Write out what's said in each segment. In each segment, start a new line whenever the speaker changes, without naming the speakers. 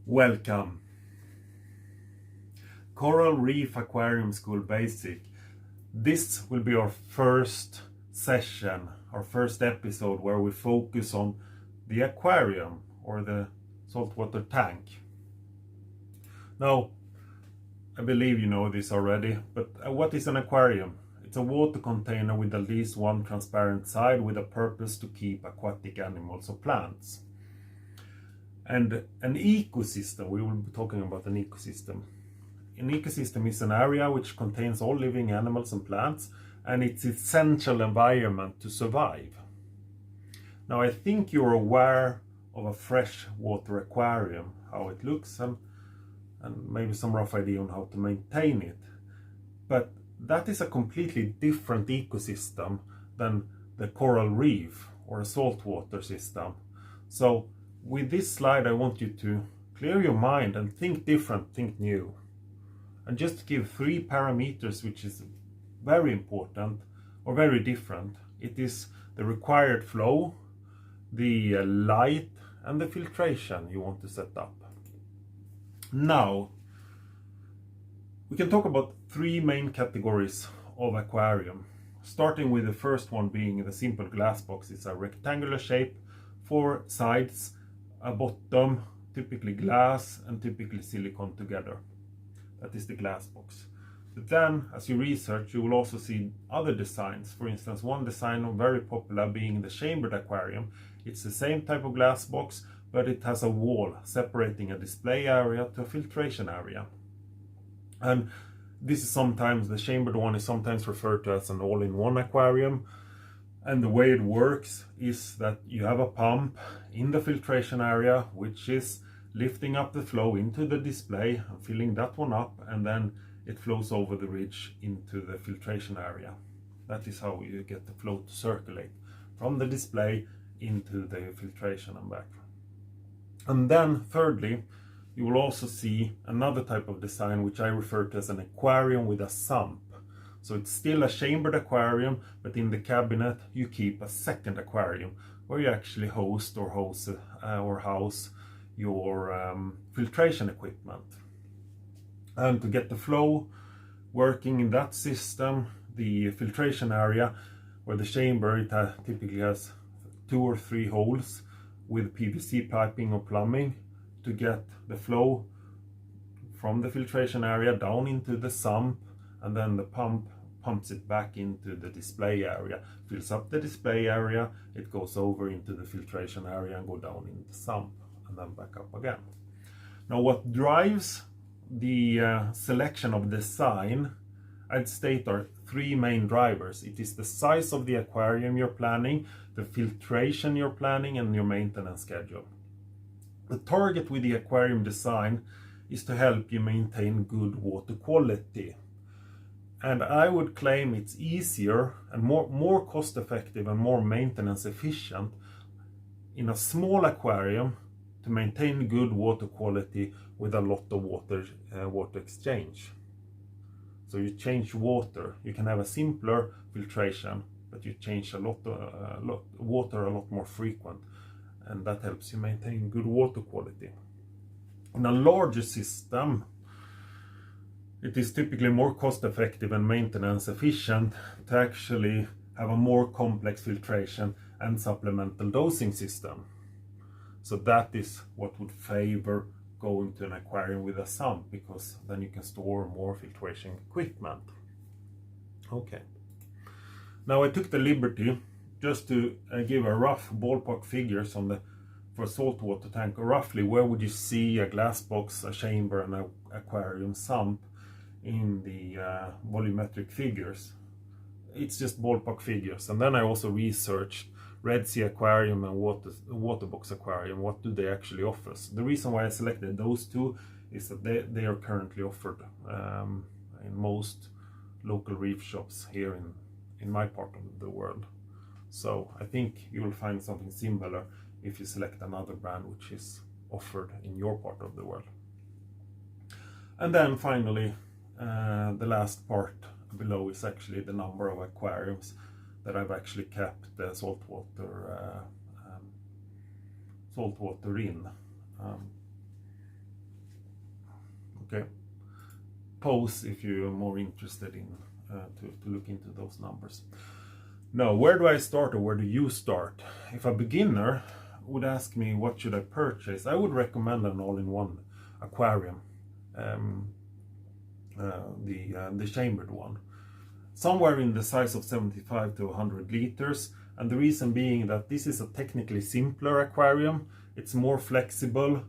Welcome. Coral Reef Aquarium School Basic. This will be our first session, our first episode where we focus on the aquarium or the saltwater tank. Now, I believe you know this already, but what is an aquarium? It's a water container with at least one transparent side with a purpose to keep aquatic animals or plants. And an ecosystem, we will be talking about an ecosystem. An ecosystem is an area which contains all living animals and plants, and it's essential environment to survive. Now, I think you're aware of a freshwater aquarium, how it looks, and maybe some rough idea on how to maintain it. But that is a completely different ecosystem than the coral reef or a saltwater system. So with this slide, I want you to clear your mind and think different, think new. And just give 3 parameters which is very important or very different. It is the required flow, the light, and the filtration you want to set up. Now, we can talk about 3 main categories of aquarium. Starting with the first one being the simple glass box. It's a rectangular shape, 4 sides, a bottom, typically glass and typically silicone together. That is the glass box. But then, as you research, you will also see other designs. For instance, one design very popular being the chambered aquarium. It's the same type of glass box, but it has a wall separating a display area to a filtration area. And this is sometimes, the chambered one is sometimes referred to as an all-in-one aquarium. And the way it works is that you have a pump in the filtration area, which is lifting up the flow into the display and filling that one up, and then it flows over the ridge into the filtration area. That is how you get the flow to circulate from the display into the filtration and back. And then thirdly, you will also see another type of design which I refer to as an aquarium with a sump. So it's still a chambered aquarium, but in the cabinet you keep a second aquarium where you actually host or house your filtration equipment. And to get the flow working in that system, the filtration area or the chamber, it typically has 2 or 3 holes with PVC piping or plumbing to get the flow from the filtration area down into the sump, and then the pump pumps it back into the display area, fills up the display area, it goes over into the filtration area and go down in the sump and then back up again. Now, what drives the selection of design, I'd state, are 3 main drivers. It is the size of the aquarium you're planning, the filtration you're planning, and your maintenance schedule. The target with the aquarium design is to help you maintain good water quality. And I would claim it's easier and more cost effective and more maintenance efficient in a small aquarium to maintain good water quality with a lot of water exchange. So you change water, you can have a simpler filtration, but you change water a lot more frequent, and that helps you maintain good water quality. In a larger system, it is typically more cost effective and maintenance efficient to actually have a more complex filtration and supplemental dosing system. So that is what would favor going to an aquarium with a sump, because then you can store more filtration equipment. Okay. Now I took the liberty just to give a rough ballpark figures on for a saltwater tank. Roughly, where would you see a glass box, a chamber, and an aquarium sump in the volumetric figures? It's just ballpark figures. And then I also researched Red Sea Aquarium and Waterbox Aquarium. What do they actually offer? So the reason why I selected those 2 is that they are currently offered in most local reef shops here in my part of the world. So I think you will find something similar if you select another brand which is offered in your part of the world. And then finally, the last part below is actually the number of aquariums that I've actually kept saltwater in. Okay, pause if you're more interested in to look into those numbers. Now, where do I start, or where do you start? If a beginner would ask me what should I purchase, I would recommend an all-in-one aquarium, the chambered one, somewhere in the size of 75 to 100 liters. And the reason being that this is a technically simpler aquarium. It's more flexible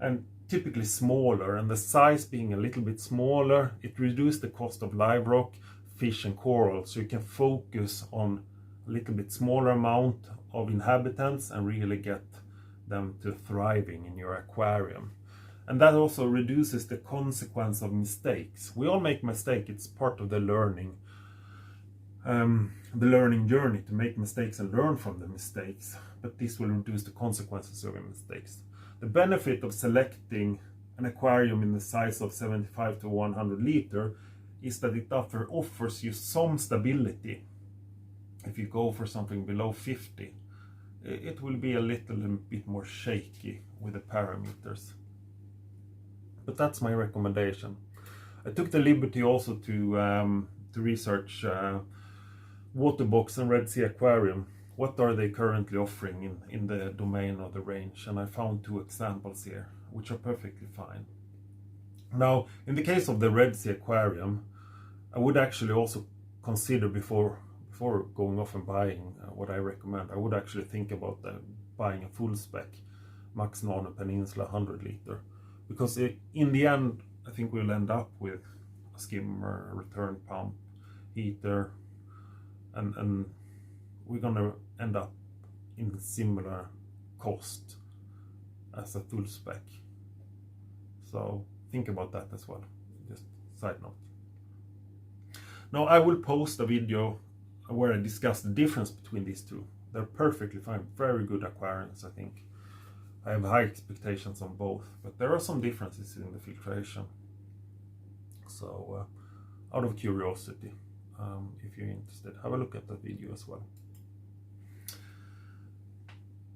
and typically smaller, and the size being a little bit smaller, it reduces the cost of live rock, fish and coral, so you can focus on a little bit smaller amount of inhabitants and really get them to thriving in your aquarium. And that also reduces the consequence of mistakes. We all make mistakes, it's part of the learning journey, to make mistakes and learn from the mistakes, but this will reduce the consequences of your mistakes. The benefit of selecting an aquarium in the size of 75 to 100 liter is that it offers you some stability. If you go for something below 50, it will be a little bit more shaky with the parameters. But that's my recommendation. I took the liberty also to research Waterbox and Red Sea Aquarium. What are they currently offering in the domain of the range? And I found 2 examples here, which are perfectly fine. Now, in the case of the Red Sea Aquarium, I would actually also consider before going off and buying what I recommend, I would actually think about buying a full spec Max Nano Peninsula 100 liter. Because in the end, I think we'll end up with a skimmer, return pump, heater, and we're gonna end up in similar cost as a full spec. So think about that as well, just side note. Now I will post a video where I discuss the difference between these two. They're perfectly fine, very good aquariums, I think. I have high expectations on both, but there are some differences in the filtration. So out of curiosity, if you're interested, have a look at that video as well.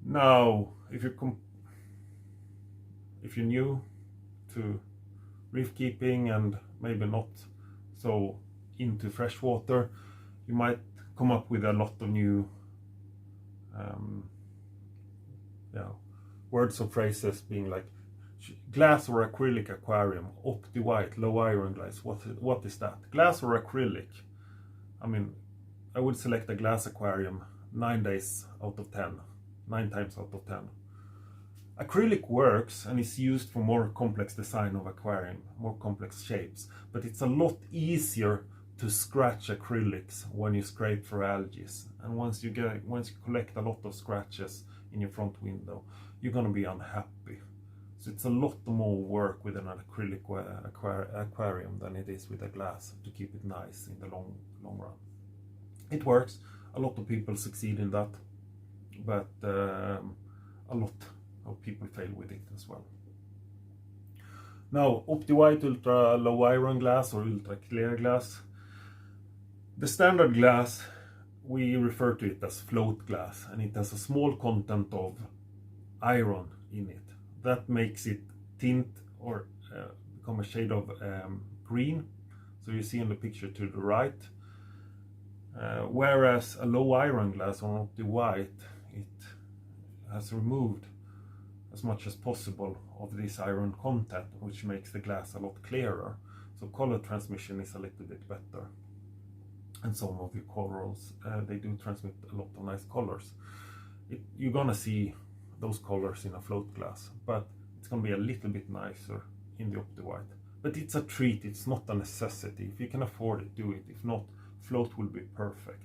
Now, if you're new to reef keeping and maybe not so into freshwater, you might come up with a lot of new words or phrases, being like glass or acrylic aquarium, optiwhite, low iron glass. What is that? Glass or acrylic? I mean, I would select a glass aquarium 9 times out of 10. Acrylic works and is used for more complex design of aquarium, more complex shapes, but it's a lot easier to scratch acrylics when you scrape for algae. And once you collect a lot of scratches in your front window, you're gonna be unhappy. So it's a lot more work with an acrylic aquarium than it is with a glass to keep it nice in the long run. It works. A lot of people succeed in that, but a lot of people fail with it as well. Now, OptiWhite ultra low iron glass or ultra clear glass. The standard glass, we refer to it as float glass, and it has a small content of iron in it. That makes it tint or become a shade of green. So you see in the picture to the right. Whereas a low iron glass on OptiWhite, it has removed as much as possible of this iron content, which makes the glass a lot clearer. So color transmission is a little bit better. And some of your corals, they do transmit a lot of nice colors. You're gonna see those colors in a float glass, but it's gonna be a little bit nicer in the OptiWhite. But it's a treat, it's not a necessity. If you can afford it, do it. If not, float will be perfect.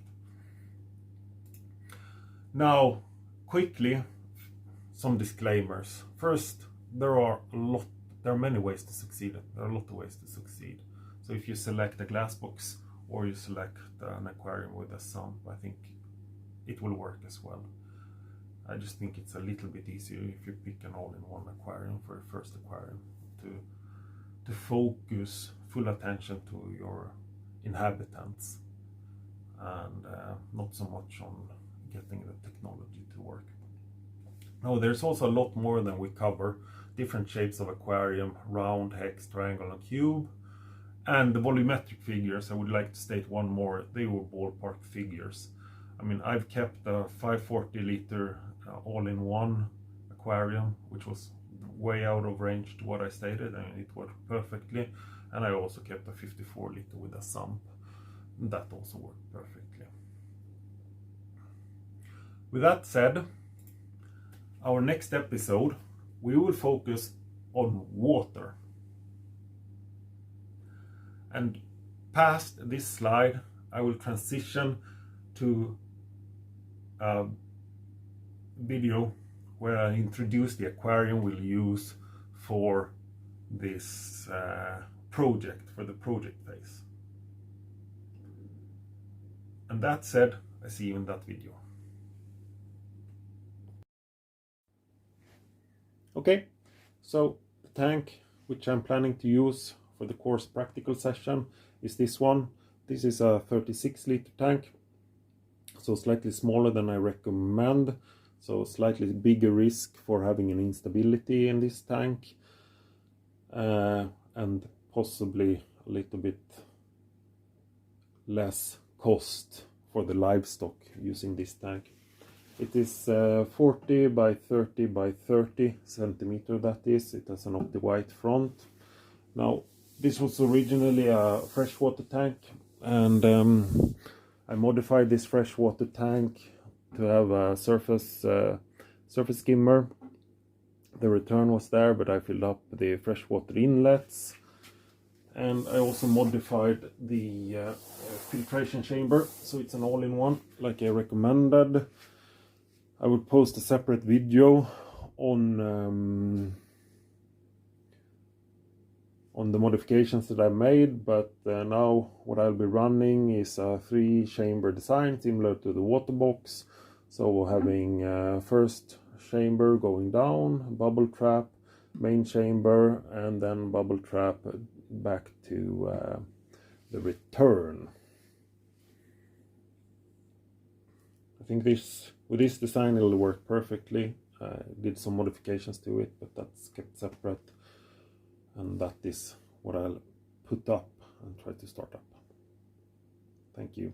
Now, quickly, some disclaimers. First, there are many ways to succeed. There are a lot of ways to succeed. So if you select a glass box or you select an aquarium with a sump, I think it will work as well. I just think it's a little bit easier if you pick an all-in-one aquarium for your first aquarium to focus full attention to your inhabitants and not so much on getting the technology to work. Now, there's also a lot more than we cover. different shapes of aquarium: round, hex, triangle and cube. And the volumetric figures, I would like to state one more, they were ballpark figures. I mean, I've kept a 540 liter all-in-one aquarium, which was way out of range to what I stated, and it worked perfectly. And I also kept a 54 liter with a sump, and that also worked perfectly. With that said, our next episode, we will focus on water. And past this slide, I will transition to a video where I introduce the aquarium we'll use for this project, for the project phase. And that said, I see you in that video. Okay, so the tank which I'm planning to use for the course practical session is this one. This is a 36 liter tank, so slightly smaller than I recommend, so slightly bigger risk for having an instability in this tank, and possibly a little bit less cost for the livestock using this tank. It is 40 by 30 by 30 centimeter, that is. It has an optiwhite front. Now, this was originally a freshwater tank, and I modified this freshwater tank to have a surface skimmer. The return was there, but I filled up the freshwater inlets, and I also modified the filtration chamber, so it's an all-in-one like I recommended. I will post a separate video on the modifications that I made, but now what I'll be running is a 3-chamber design similar to the water box. So having first chamber going down, bubble trap, main chamber, and then bubble trap back to the return. I think with this design it'll work perfectly. I did some modifications to it, but that's kept separate. And that is what I'll put up and try to start up. Thank you.